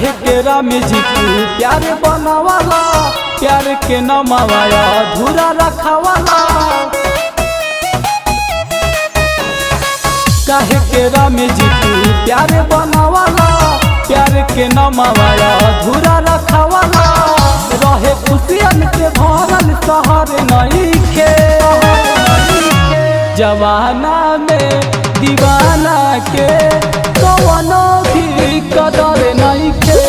काहे के राम जी तू प्यार बनावाला, प्यार के नमावाया अधूरा रखावाला। काहे के राम जी तू प्यार बनावाला, प्यार के नमावाया अधूरा रखावाला। रहे खुशियन के भरल शहर नइखे, जवाना में दीवाना के कवनो भी कदर नइखे।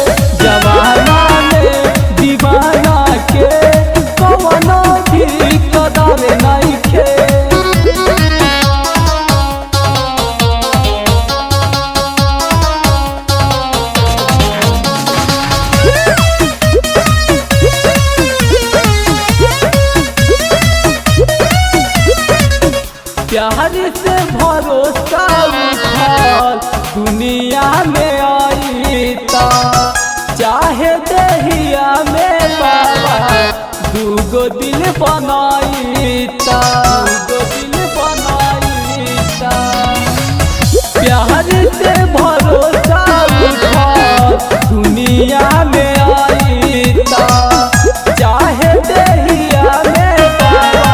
जवाना में दीवाना के कवनो भी कदर नइखे। प्यार से भरोसा उठाल दुनिया में आईता, चाहे दहिया में बाबा दूगो दिल बनाईता, दूगो दिल बनाईता। प्यार से भरोसा उठाल दुनिया में आईता, चाहे दहिया में बाबा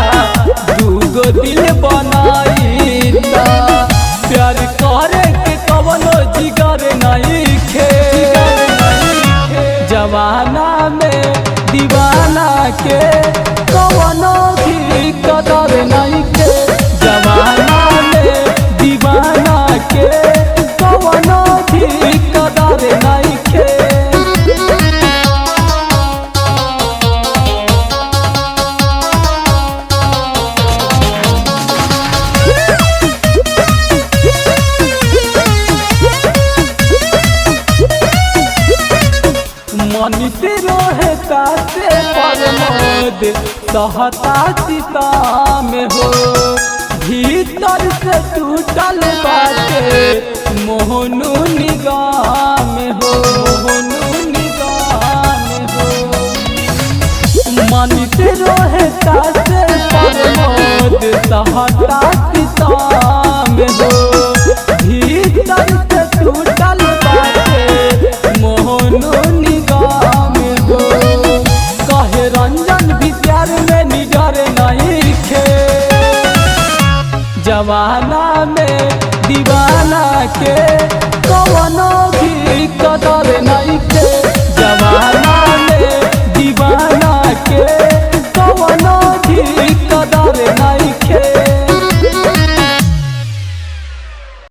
दूगो दिल बनाईता। प्यार करे के कवनो जिगर नइखे, जवाना में दीवाना के कवनो भी कदर नइखे। जवाना में दीवाना के कवनो भी कदर नइखे। मनीष रोहता से प्रमोद सहता सीता में हो, भीतर से टूटल बाटे मोहनु निगाह में हो, मोहनु निगाह में हो। मनीष रोहता से प्रमोद सहता सीता में हो, भीतर से टूटल बाटे मोहनु रंजन भी प्यार में निडर नइखे। जवाना में दीवाना के